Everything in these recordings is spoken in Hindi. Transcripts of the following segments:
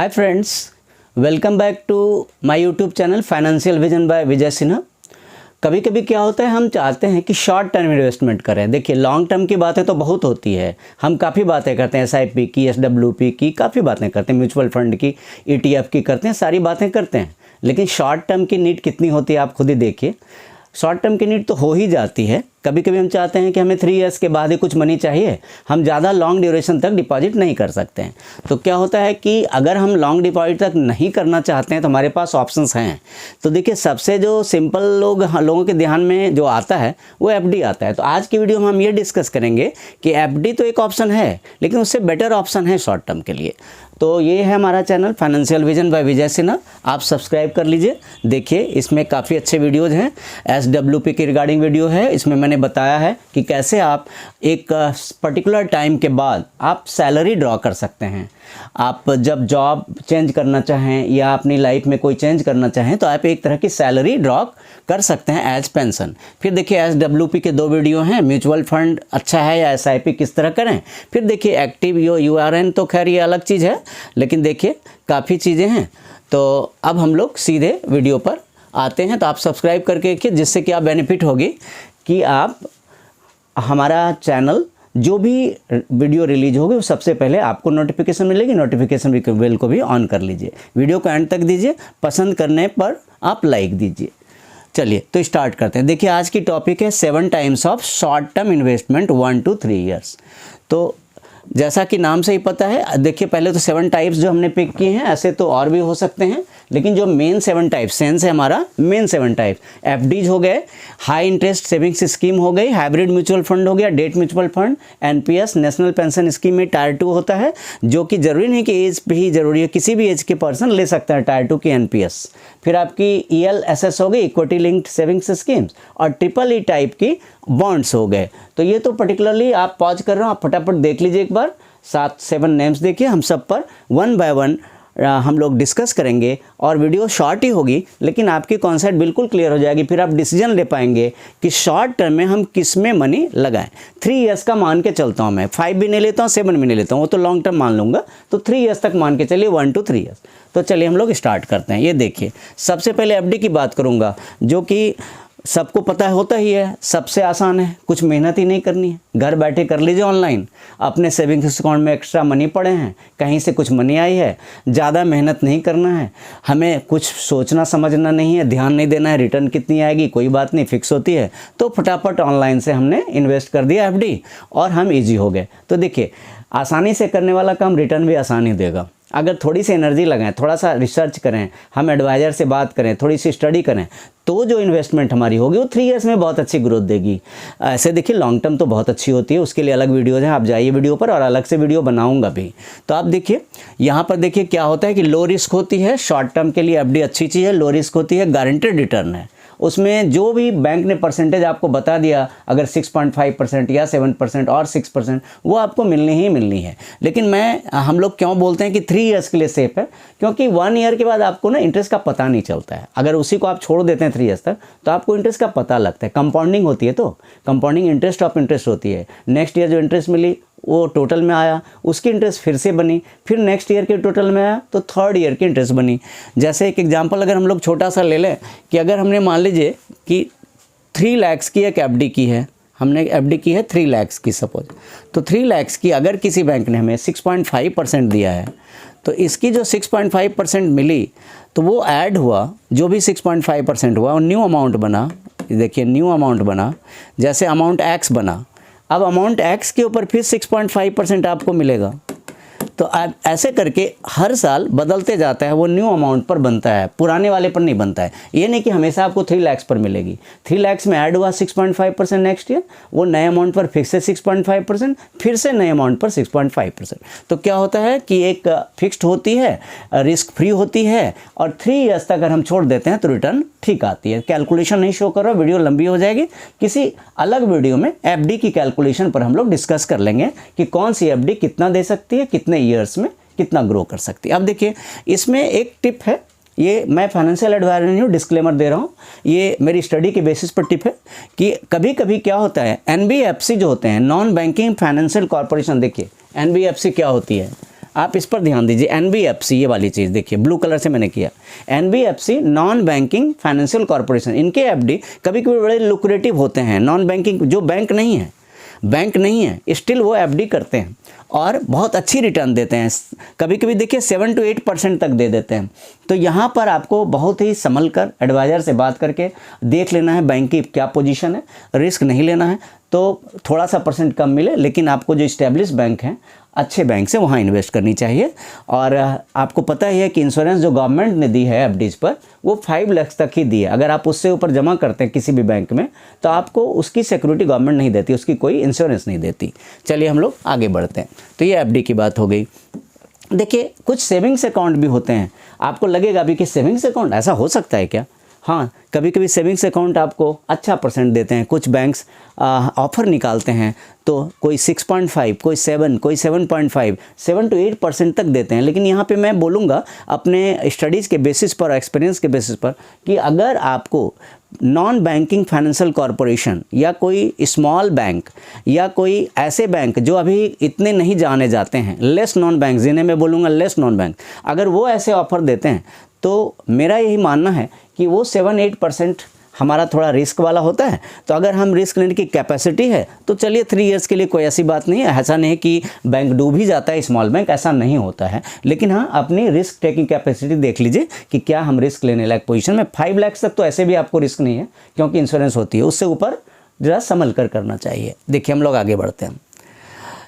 Hi friends, welcome back to my YouTube channel financial vision by Vijay Sinha. कभी कभी क्या होता है, हम चाहते हैं कि शॉर्ट टर्म इन्वेस्टमेंट करें। देखिए, लॉन्ग टर्म की बातें तो बहुत होती है, हम काफ़ी बातें करते हैं, SIP की, SWP की, काफ़ी बातें करते हैं, म्यूचुअल फंड की, ETF की करते हैं, सारी बातें करते हैं। लेकिन शॉर्ट टर्म की नीड कितनी होती है आप खुद ही देखिए। शॉर्ट टर्म की नीड तो हो ही जाती है। कभी कभी हम चाहते हैं कि हमें 3 इयर्स के बाद ही कुछ मनी चाहिए, हम ज़्यादा लॉन्ग ड्यूरेशन तक डिपॉजिट नहीं कर सकते हैं। तो क्या होता है कि अगर हम लॉन्ग डिपॉजिट तक नहीं करना चाहते हैं तो हमारे पास ऑप्शंस हैं। तो देखिए, सबसे जो सिंपल लोगों के ध्यान में जो आता है वो FD आता है। तो आज की वीडियो में हम ये डिस्कस करेंगे कि FD तो एक ऑप्शन है, लेकिन उससे बेटर ऑप्शन है शॉर्ट टर्म के लिए। तो ये है हमारा channel financial vision by Vijay Sinha, आप सब्सक्राइब कर लीजिए। देखिए, इसमें काफ़ी अच्छे वीडियोज़ हैं। SWP की रिगार्डिंग वीडियो है, इसमें मैंने बताया है कि कैसे आप एक पर्टिकुलर टाइम के बाद आप सैलरी ड्रॉ कर सकते हैं। आप जब जॉब चेंज करना चाहें या अपनी लाइफ में कोई चेंज करना चाहें तो आप एक तरह की सैलरी ड्रॉ कर सकते हैं एज पेंशन। फिर देखिए, SWP के 2 वीडियो हैं, म्यूचुअल फंड अच्छा है या SIP किस तरह करें। फिर देखिए, एक्टिव URN तो खैर ये अलग चीज़ है, लेकिन देखिए काफ़ी चीज़ें हैं। तो अब हम लोग सीधे वीडियो पर आते हैं। तो आप सब्सक्राइब करके देखिए, जिससे क्या बेनिफिट होगी कि आप हमारा चैनल जो भी वीडियो रिलीज होगी वो सबसे पहले आपको नोटिफिकेशन मिलेगी। नोटिफिकेशन बेल को भी ऑन कर लीजिए। वीडियो को एंड तक दीजिए, पसंद करने पर आप लाइक दीजिए। चलिए तो स्टार्ट करते हैं। देखिए, आज की टॉपिक है 7 times of short term investment 1 to 3 years. तो जैसा कि नाम से ही पता है, देखिए पहले तो 7 टाइप्स जो हमने पिक किए हैं, ऐसे तो और भी हो सकते हैं, लेकिन जो मेन 7 टाइप्स सेंस है हमारा मेन 7 टाइप्स FDज हो गए, हाई इंटरेस्ट सेविंग्स स्कीम हो गई, हाइब्रिड म्यूचुअल फंड हो गया, debt mutual fund, NPS national pension scheme में टायर 2 होता है, जो कि जरूरी नहीं कि एज पे ही जरूरी है, किसी भी एज के पर्सन ले सकता है टायर 2 की NPS। फिर आपकी ELSS हो गई, इक्विटी लिंक्ड सेविंग्स स्कीम्स, और EEE टाइप की बॉन्ड्स हो गए। तो ये तो पर्टिकुलरली आप पॉज कर रहे हो, आप फटाफट देख लीजिए एक बार। 7 नेम्स देखिए, हम सब पर 1 by 1 हम लोग डिस्कस करेंगे और वीडियो शॉर्ट ही होगी, लेकिन आपकी कॉन्सेप्ट बिल्कुल क्लियर हो जाएगी। फिर आप डिसीजन ले पाएंगे कि शॉर्ट टर्म में हम किस में मनी लगाएं। 3 इयर्स का मान के चलता हूं मैं, 5 भी नहीं लेता हूं, 7 भी नहीं लेता हूं, वो तो लॉन्ग टर्म मान लूँगा। तो 3 इयर्स तक मान के चलिए, 1 to 3 इयर्स। तो चलिए हम लोग स्टार्ट करते हैं। ये देखिए, सबसे पहले FD की बात करूँगा, जो कि सबको पता होता ही है, सबसे आसान है, कुछ मेहनत ही नहीं करनी है, घर बैठे कर लीजिए ऑनलाइन। अपने सेविंग्स अकाउंट में एक्स्ट्रा मनी पड़े हैं, कहीं से कुछ मनी आई है, ज़्यादा मेहनत नहीं करना है, हमें कुछ सोचना समझना नहीं है, ध्यान नहीं देना है रिटर्न कितनी आएगी, कोई बात नहीं, फिक्स होती है। तो फटाफट ऑनलाइन से हमने इन्वेस्ट कर दिया FD और हम ईजी हो गए। तो देखिए, आसानी से करने वाला काम रिटर्न भी आसानी देगा। अगर थोड़ी सी एनर्जी लगाएं, थोड़ा सा रिसर्च करें, हम एडवाइज़र से बात करें, थोड़ी सी स्टडी करें, तो जो इन्वेस्टमेंट हमारी होगी वो 3 इयर्स में बहुत अच्छी ग्रोथ देगी। ऐसे देखिए, लॉन्ग टर्म तो बहुत अच्छी होती है, उसके लिए अलग वीडियोज़ हैं, आप जाइए वीडियो पर, और अलग से वीडियो बनाऊंगा भी। तो आप देखिए, यहाँ पर देखिए क्या होता है कि लो रिस्क होती है। शॉर्ट टर्म के लिए FD अच्छी चीज़ है। लो रिस्क होती है, गारंटेड रिटर्न है। उसमें जो भी बैंक ने परसेंटेज आपको बता दिया, अगर 6.5% या 7% और 6%, वो आपको मिलनी ही मिलनी है। लेकिन हम लोग क्यों बोलते हैं कि 3 इयर्स के लिए सेफ है, क्योंकि 1 ईयर के बाद आपको ना इंटरेस्ट का पता नहीं चलता है। अगर उसी को आप छोड़ देते हैं 3 इयर्स तक, तो आपको इंटरेस्ट का पता लगता है। कंपाउंडिंग होती है, तो कंपाउंडिंग इंटरेस्ट ऑफ इंटरेस्ट होती है। नेक्स्ट ईयर जो इंटरेस्ट मिली वो टोटल में आया, उसकी इंटरेस्ट फिर से बनी, फिर नेक्स्ट ईयर के टोटल में आया तो 3rd ईयर की इंटरेस्ट बनी। जैसे एक एग्जांपल अगर हम लोग छोटा सा ले लें कि अगर हमने मान लीजिए कि 3 लाख की एक FD की है, हमने FD की है 3 लाख की सपोज, तो 3 लाख की अगर किसी बैंक ने हमें 6.5% दिया है, तो इसकी जो 6.5% मिली, तो वो ऐड हुआ, जो भी 6.5% हुआ, और न्यू अमाउंट बना। देखिए, न्यू अमाउंट बना, जैसे अमाउंट X बना, अब अमाउंट X के ऊपर फिर 6.5% आपको मिलेगा। तो आप ऐसे करके हर साल बदलते जाता है, वो न्यू अमाउंट पर बनता है, पुराने वाले पर नहीं बनता है। ये नहीं कि हमेशा आपको 3 लाख पर मिलेगी। 3 लाख में ऐड हुआ 6.5% नेक्स्ट ईयर, वो नए अमाउंट पर फिक्स है 6.5%, फिर से नए अमाउंट पर 6.5%। तो क्या होता है कि एक फिक्स्ड होती है, रिस्क फ्री होती है, और 3 इयर्स तक अगर हम छोड़ देते हैं तो रिटर्न ठीक आती है। कैलकुलेशन नहीं शो कर रहा, वीडियो लंबी हो जाएगी, किसी अलग वीडियो में FD की कैलकुलेशन पर हम लोग डिस्कस कर लेंगे कि कौन सी FD कितना दे सकती है, कितने ईयर्स में कितना ग्रो कर सकती है। अब देखिए, इसमें एक टिप है, ये मैं फाइनेंशियल एडवाइजर नहीं हूँ, डिस्क्लेमर दे रहा हूँ, ये मेरी स्टडी के बेसिस पर टिप है कि कभी कभी क्या होता है, NBFC जो होते हैं, नॉन बैंकिंग फाइनेंशियल कॉर्पोरेशन। देखिए NBFC क्या होती है, आप इस पर ध्यान दीजिए। NBFC, ये वाली चीज़ देखिए, ब्लू कलर से मैंने किया। NBFC, non banking financial corporation, इनके FD कभी कभी बड़े लुक्रेटिव होते हैं। नॉन बैंकिंग जो बैंक नहीं है स्टिल वो FD करते हैं और बहुत अच्छी रिटर्न देते हैं। कभी कभी देखिए 7 to 8% तक दे देते हैं। तो यहाँ पर आपको बहुत ही संभल कर एडवाइज़र से बात करके देख लेना है बैंक की क्या पोजीशन है। रिस्क नहीं लेना है तो थोड़ा सा % कम मिले, लेकिन आपको जो इस्टेब्लिश बैंक हैं, अच्छे बैंक से वहाँ इन्वेस्ट करनी चाहिए। और आपको पता ही है कि इंश्योरेंस जो गवर्नमेंट ने दी है FDs पर, वो 5 लाख तक ही दी है। अगर आप उससे ऊपर जमा करते हैं किसी भी बैंक में तो आपको उसकी सिक्योरिटी गवर्नमेंट नहीं देती, उसकी कोई इंश्योरेंस नहीं देती। चलिए हम लोग आगे बढ़ते हैं। तो ये FD की बात हो गई। देखिए कुछ सेविंग्स अकाउंट भी होते हैं। आपको लगेगा अभी कि सेविंग्स अकाउंट ऐसा हो सकता है क्या? हाँ, कभी कभी सेविंग्स अकाउंट आपको अच्छा % देते हैं। कुछ बैंक्स ऑफ़र निकालते हैं तो कोई 6.5, कोई 7, कोई 7.5, 7 to 8% तक देते हैं। लेकिन यहाँ पे मैं बोलूँगा अपने स्टडीज़ के बेसिस पर, एक्सपीरियंस के बेसिस पर, कि अगर आपको नॉन बैंकिंग फाइनेंशियल कॉरपोरेशन या कोई स्मॉल बैंक या कोई ऐसे बैंक जो अभी इतने नहीं जाने जाते हैं, लेस नॉन बैंक, जिन्हें मैं बोलूँगा लेस नॉन बैंक, अगर वो ऐसे ऑफ़र देते हैं तो मेरा यही मानना है कि वो 7-8% हमारा थोड़ा रिस्क वाला होता है। तो अगर हम रिस्क लेने की कैपेसिटी है तो चलिए 3 इयर्स के लिए कोई ऐसी बात नहीं है। ऐसा नहीं कि बैंक डूब ही जाता है, स्मॉल बैंक, ऐसा नहीं होता है। लेकिन हाँ, अपनी रिस्क टेकिंग कैपेसिटी देख लीजिए कि क्या हम रिस्क लेने लायक पोजीशन में। 5 लाख तक तो ऐसे भी आपको रिस्क नहीं है क्योंकि इंश्योरेंस होती है। उससे ऊपर ज़रा संभल कर करना चाहिए। देखिए हम लोग आगे बढ़ते हैं।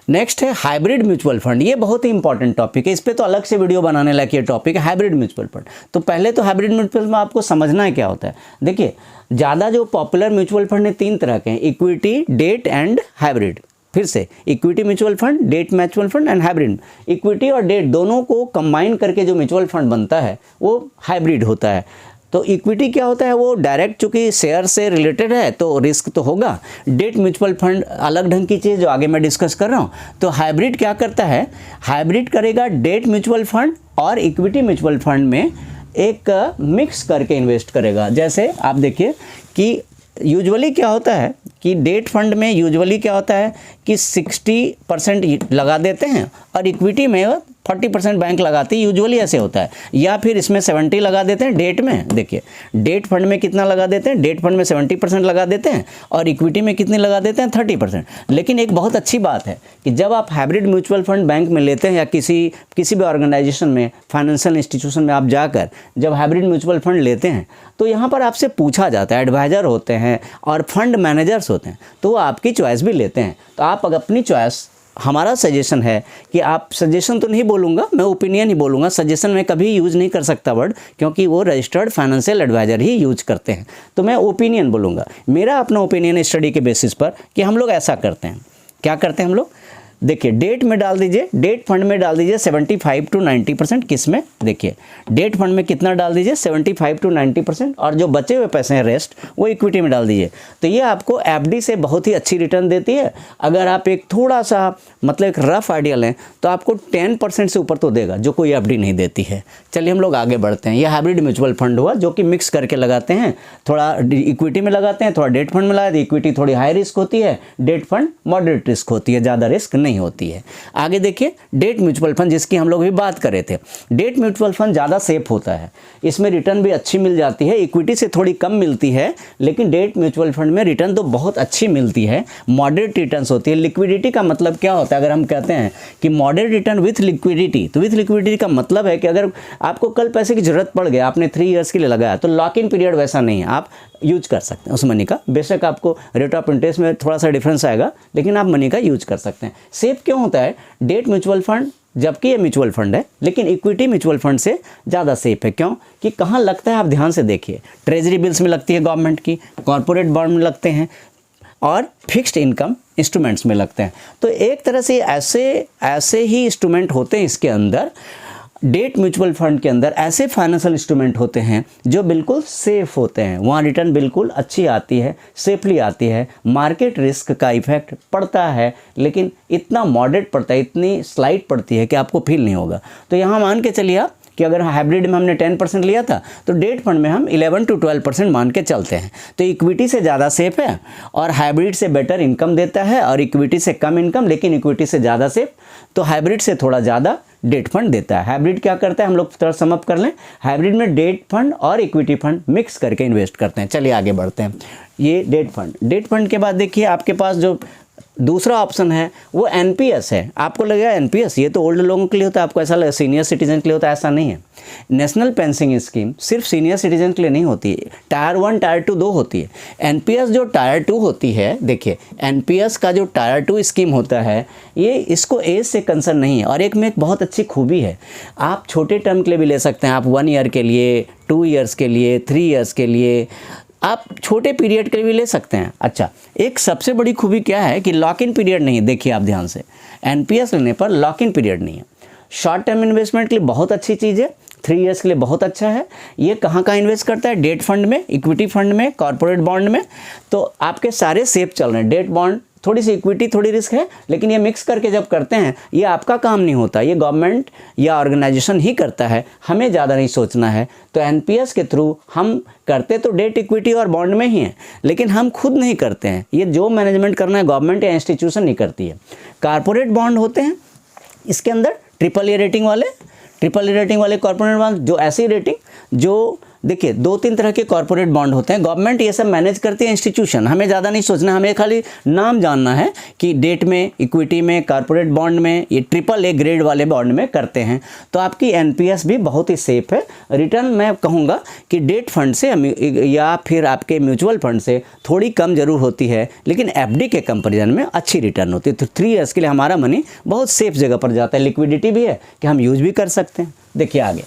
नेक्स्ट है हाइब्रिड म्यूचुअल फंड। ये बहुत ही इंपॉर्टेंट टॉपिक है, इस पे तो अलग से वीडियो बनाने लायक ये टॉपिक है, हाइब्रिड म्यूचुअल फंड। तो पहले तो हाइब्रिड म्यूचुअल में आपको समझना है क्या होता है। देखिए ज़्यादा जो पॉपुलर म्यूचुअल फंड है 3 तरह के हैं, इक्विटी, डेट एंड हाइब्रिड। फिर से, equity mutual fund, debt mutual fund and hybrid. Equity और डेट दोनों को कंबाइन करके जो म्यूचुअल फंड बनता है वो हाइब्रिड होता है। तो इक्विटी क्या होता है, वो डायरेक्ट चूँकि शेयर से रिलेटेड है तो रिस्क तो होगा। डेट म्यूचुअल फंड अलग ढंग की चीज़ जो आगे मैं डिस्कस कर रहा हूँ। तो हाइब्रिड क्या करता है, हाइब्रिड करेगा डेट म्यूचुअल फंड और इक्विटी म्यूचुअल फंड में एक मिक्स करके इन्वेस्ट करेगा। जैसे आप देखिए कि यूजुअली क्या होता है कि डेट फंड में यूजुअली क्या होता है कि 60% लगा देते हैं और इक्विटी में 40% बैंक लगाती है, यूजुअली ऐसे होता है। या फिर इसमें 70 लगा देते हैं डेट में। देखिए डेट फंड में कितना लगा देते हैं, डेट फंड में 70% लगा देते हैं और इक्विटी में कितने लगा देते हैं, 30%। लेकिन एक बहुत अच्छी बात है कि जब आप हाइब्रिड म्यूचुअल फंड बैंक में लेते हैं या किसी भी ऑर्गेनाइजेशन में, फाइनेंशियल इंस्टीट्यूशन में आप जाकर जब हाइब्रिड म्यूचुअल फंड लेते हैं तो यहाँ पर आपसे पूछा जाता है, एडवाइज़र होते हैं और फंड मैनेजर्स होते हैं, तो वो आपकी चॉइस भी लेते हैं। तो आप अगर अपनी चॉइस, हमारा सजेशन है कि आप, सजेशन तो नहीं बोलूँगा मैं, ओपिनियन ही बोलूँगा, सजेशन में कभी यूज़ नहीं कर सकता वर्ड, क्योंकि वो रजिस्टर्ड फाइनेंशियल एडवाइज़र ही यूज करते हैं। तो मैं ओपिनियन बोलूँगा, मेरा अपना ओपिनियन है स्टडी के बेसिस पर कि हम लोग ऐसा करते हैं। क्या करते हैं हम लोग, देखिए डेट में डाल दीजिए, डेट फंड में डाल दीजिए 75 to 90%। किस में, देखिए डेट फंड में कितना डाल दीजिए 75 to 90%, और जो बचे हुए पैसे हैं रेस्ट वो इक्विटी में डाल दीजिए। तो ये आपको FD से बहुत ही अच्छी रिटर्न देती है। अगर आप एक थोड़ा सा मतलब एक रफ आइडिया लें तो आपको 10% से ऊपर तो देगा, जो कोई FD नहीं देती है। चलिए हम लोग आगे बढ़ते हैं। ये हाइब्रिड म्यूचुअल फंड हुआ जो कि मिक्स करके लगाते हैं, थोड़ा इक्विटी में लगाते हैं, थोड़ा डेट फंड में लगाते हैं। इक्विटी थोड़ी हाई रिस्क होती है, डेट फंड मॉडरेट रिस्क होती है, ज़्यादा रिस्क नहीं होती है। आगे देखिए डेट म्यूचुअल फंड, जिसकी हम लोग भी बात कर रहे थे। डेट म्यूचुअल फंड ज़्यादा सेफ होता है, इसमें रिटर्न भी अच्छी मिल जाती है, इक्विटी से थोड़ी कम मिलती है, लेकिन डेट म्यूचुअल फंड में रिटर्न तो बहुत अच्छी मिलती है, मॉडरेट रिटर्न्स होती है। लिक्विडिटी का मतलब क्या होता है, अगर हम कहते हैं कि मॉडरेट रिटर्न विथ लिक्विडिटी, तो विथ लिक्विडिटी का मतलब है कि अगर आपको कल पैसे की जरूरत पड़ गया, आपने 3 इयर्स के लिए लगाया, तो लॉक इन पीरियड वैसा नहीं है, आप यूज कर सकते हैं उस मनी का। बेशक आपको रेट ऑफ इंटरेस्ट में थोड़ा सा डिफरेंस आएगा, लेकिन आप मनी का यूज कर सकते हैं। सेफ क्यों होता है डेट म्यूचुअल फंड, जबकि ये म्यूचुअल फंड है, लेकिन इक्विटी म्यूचुअल फंड से ज़्यादा सेफ है। क्यों कि कहाँ लगता है, आप ध्यान से देखिए, ट्रेजरी बिल्स में लगती है गवर्नमेंट की, कॉर्पोरेट बॉन्ड में लगते हैं और फिक्स्ड इनकम इंस्ट्रूमेंट्स में लगते हैं। तो एक तरह से ऐसे ही इंस्ट्रूमेंट होते हैं इसके अंदर, डेट म्यूचुअल फंड के अंदर ऐसे फाइनेंशियल इंस्ट्रूमेंट होते हैं जो बिल्कुल सेफ होते हैं, वहाँ रिटर्न बिल्कुल अच्छी आती है, सेफली आती है। मार्केट रिस्क का इफेक्ट पड़ता है, लेकिन इतना मॉडरेट पड़ता है, इतनी स्लाइड पड़ती है कि आपको फील नहीं होगा। तो यहाँ मान के चलिए आप कि अगर हाइब्रिड में हमने 10% लिया था तो डेट फंड में हम 11 to 12% मान के चलते हैं। तो इक्विटी से ज़्यादा सेफ है और हाइब्रिड से बेटर इनकम देता है, और इक्विटी से कम इनकम लेकिन इक्विटी से ज़्यादा सेफ, तो हाइब्रिड से थोड़ा ज़्यादा डेट फंड देता है। हाइब्रिड क्या करता है, हम लोग थोड़ा सम अप कर लें, हाइब्रिड में डेट फंड और इक्विटी फंड मिक्स करके इन्वेस्ट करते हैं। चलिए आगे बढ़ते हैं। ये डेट फंड के बाद देखिए आपके पास जो दूसरा ऑप्शन है वो एनपीएस है। आपको लगेगा एनपीएस ये तो ओल्ड लोगों के लिए होता है, आपको ऐसा लगेगा सीनियर सिटीजन के लिए होता है, ऐसा नहीं है। नेशनल पेंशन स्कीम सिर्फ सीनियर सिटीजन के लिए नहीं होती है, टायर 1 टायर 2 दो होती है। एनपीएस जो टायर 2 होती है, देखिए एनपीएस का जो टायर 2 स्कीम होता है ये इसको एज से कंसर्न नहीं है, और एक में एक बहुत अच्छी खूबी है, आप छोटे टर्म के लिए भी ले सकते हैं, आप 1 ईयर के लिए, 2 ईयर्स के लिए, 3 ईयर्स के लिए, आप छोटे पीरियड के लिए भी ले सकते हैं। अच्छा, एक सबसे बड़ी खूबी क्या है कि लॉक इन पीरियड नहीं है। देखिए आप ध्यान से, एनपीएस लेने पर लॉक इन पीरियड नहीं है। शॉर्ट टर्म इन्वेस्टमेंट के लिए बहुत अच्छी चीज़ है, 3 ईयर्स के लिए बहुत अच्छा है। ये कहाँ इन्वेस्ट करता है, डेट फंड में, इक्विटी फंड में, कॉर्पोरेट बॉन्ड में, तो आपके सारे सेफ चल रहे हैं। डेट बॉन्ड, थोड़ी सी इक्विटी, थोड़ी रिस्क है, लेकिन ये मिक्स करके जब करते हैं ये आपका काम नहीं होता, ये गवर्नमेंट या ऑर्गेनाइजेशन ही करता है, हमें ज़्यादा नहीं सोचना है। तो एनपीएस के थ्रू हम करते तो डेट, इक्विटी और बॉन्ड में ही हैं, लेकिन हम खुद नहीं करते हैं, ये जो मैनेजमेंट करना है गवर्नमेंट या इंस्टीट्यूशन नहीं करती है। कॉर्पोरेट बॉन्ड होते हैं, इसके अंदर ट्रिपल ए रेटिंग वाले कॉर्पोरेट बॉन्ड, जो ऐसी रेटिंग जो देखिए 2-3 तरह के कॉर्पोरेट बॉन्ड होते हैं, गवर्नमेंट ये सब मैनेज करती है, इंस्टीट्यूशन, हमें ज़्यादा नहीं सोचना, हमें खाली नाम जानना है कि डेट में, इक्विटी में, कॉर्पोरेट बॉन्ड में, ये ट्रिपल ए ग्रेड वाले बॉन्ड में करते हैं। तो आपकी एनपीएस भी बहुत ही सेफ है। रिटर्न मैं कहूँगा कि डेट फंड से या फिर आपके म्यूचुअल फंड से थोड़ी कम जरूर होती है, लेकिन एफडी के कंपेरिजन में अच्छी रिटर्न होती है। तो 3 ईयर्स के लिए हमारा मनी बहुत सेफ जगह पर जाता है, लिक्विडिटी भी है कि हम यूज भी कर सकते हैं। देखिए आगे,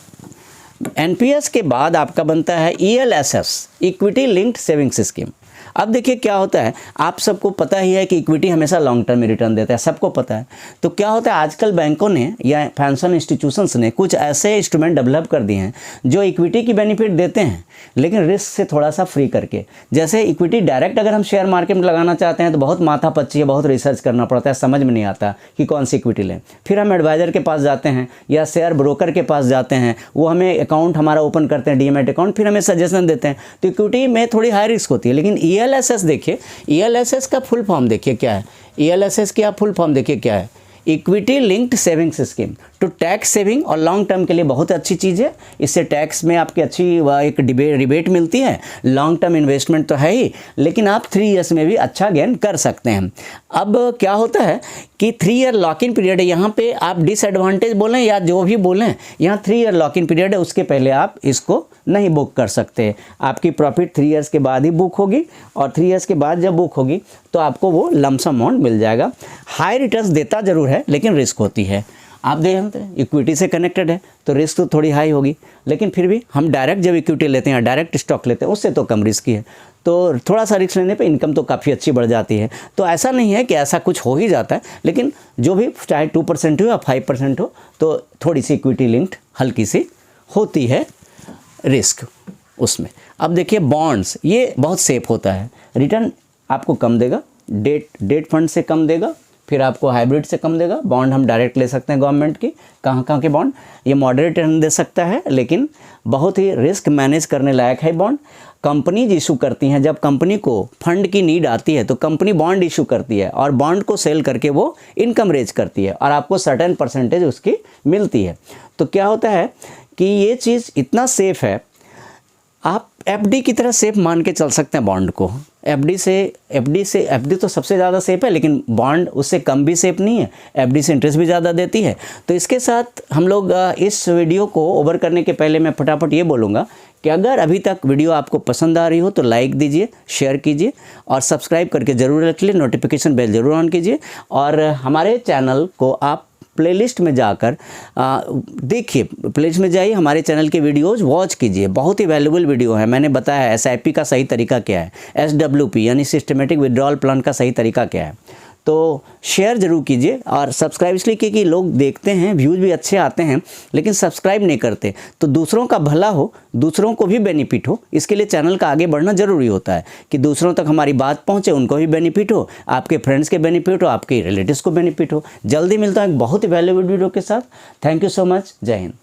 एनपीएस के बाद आपका बनता है ELSS, equity linked savings scheme. अब देखिए क्या होता है, आप सबको पता ही है कि इक्विटी हमेशा लॉन्ग टर्म में रिटर्न देता है, सबको पता है। तो क्या होता है, आजकल बैंकों ने या फाइनेंशियल इंस्टीट्यूशंस ने कुछ ऐसे इंस्ट्रूमेंट डेवलप कर दिए हैं जो इक्विटी की बेनिफिट देते हैं लेकिन रिस्क से थोड़ा सा फ्री करके। जैसे इक्विटी डायरेक्ट अगर हम शेयर मार्केट में लगाना चाहते हैं तो बहुत माथापच्ची है, बहुत रिसर्च करना पड़ता है, समझ में नहीं आता कि कौन सी इक्विटी लें। फिर हम एडवाइज़र के पास जाते हैं या शेयर ब्रोकर के पास जाते हैं, वो हमें अकाउंट हमारा ओपन करते हैं, डीमैट अकाउंट, फिर हमें सजेशन देते हैं। तो इक्विटी में थोड़ी हाई रिस्क होती है। लेकिन ईएलएसएस देखिए, ईएलएसएस का फुल फॉर्म देखिए क्या है, ईएलएसएस की आप फुल फॉर्म देखिए क्या है, इक्विटी लिंक्ड सेविंग्स स्कीम। तो टैक्स सेविंग और लॉन्ग टर्म के लिए बहुत अच्छी चीज़ है, इससे टैक्स में आपकी अच्छी एक रिबेट मिलती है। लॉन्ग टर्म इन्वेस्टमेंट तो है ही, लेकिन आप 3 ईयर्स में भी अच्छा गेन कर सकते हैं। अब क्या होता है कि 3 ईयर लॉक इन पीरियड है, यहाँ पे आप डिसएडवांटेज बोलें या जो भी बोलें, यहाँ 3 ईयर लॉक इन पीरियड है, उसके पहले आप इसको नहीं बुक कर सकते। आपकी प्रॉफिट 3 ईयर्स के बाद ही बुक होगी, और 3 ईयर्स के बाद जब बुक होगी तो आपको वो लमसम अमाउंट मिल जाएगा। हाई रिटर्न्स देता ज़रूर है लेकिन रिस्क होती है। आप देखते हैं इक्विटी से कनेक्टेड है तो रिस्क तो थोड़ी हाई होगी, लेकिन फिर भी हम डायरेक्ट जब इक्विटी लेते हैं, डायरेक्ट स्टॉक लेते हैं, उससे तो कम रिस्क है। तो थोड़ा सा रिस्क लेने पे इनकम तो काफ़ी अच्छी बढ़ जाती है। तो ऐसा नहीं है कि ऐसा कुछ हो ही जाता है, लेकिन जो भी चाहे 2% हो या 5% हो, तो थोड़ी सी इक्विटी लिंक्ड हल्की सी होती है रिस्क उसमें। अब देखिए बॉन्ड्स, ये बहुत सेफ होता है, रिटर्न आपको कम देगा, डेट फंड से कम देगा, फिर आपको हाइब्रिड से कम देगा। बॉन्ड हम डायरेक्ट ले सकते हैं गवर्नमेंट की, कहाँ के बॉन्ड, ये मॉडरेट रिटर्न दे सकता है, लेकिन बहुत ही रिस्क मैनेज करने लायक है बॉन्ड। कंपनीज इशू करती हैं, जब कंपनी को फंड की नीड आती है तो कंपनी बॉन्ड इशू करती है, और बॉन्ड को सेल करके वो इनकम रेज करती है, और आपको सर्टेन परसेंटेज उसकी मिलती है। तो क्या होता है कि ये चीज़ इतना सेफ है, आप एफडी की तरह सेफ मान के चल सकते हैं बॉन्ड को। एफडी तो सबसे ज़्यादा सेफ है, लेकिन बॉन्ड उससे कम भी सेफ नहीं है, एफडी से इंटरेस्ट भी ज़्यादा देती है। तो इसके साथ हम लोग इस वीडियो को ओवर करने के पहले मैं फटाफट ये बोलूँगा कि अगर अभी तक वीडियो आपको पसंद आ रही हो तो लाइक दीजिए, शेयर कीजिए, और सब्सक्राइब करके ज़रूर रख लीजिए, नोटिफिकेशन बेल ज़रूर ऑन कीजिए। और हमारे चैनल को आप प्लेलिस्ट में जाकर देखिए, प्लेलिस्ट में जाइए, हमारे चैनल के वीडियोज़ वॉच कीजिए, बहुत ही वैल्यूबल वीडियो है। मैंने बताया है SIP का सही तरीका क्या है, SWP यानी सिस्टमेटिक विड्रॉल प्लान का सही तरीका क्या है। तो शेयर ज़रूर कीजिए, और सब्सक्राइब इसलिए क्योंकि लोग देखते हैं, व्यूज़ भी अच्छे आते हैं, लेकिन सब्सक्राइब नहीं करते। तो दूसरों का भला हो, दूसरों को भी बेनिफिट हो, इसके लिए चैनल का आगे बढ़ना ज़रूरी होता है कि दूसरों तक हमारी बात पहुँचे, उनको भी बेनिफिट हो, आपके फ्रेंड्स के बेनिफिट हो, आपके रिलेटिव्स को बेनिफिट हो। जल्दी मिलता है एक बहुत ही वैल्यूएबल वीडियो के साथ। Thank you so much. जय हिंद।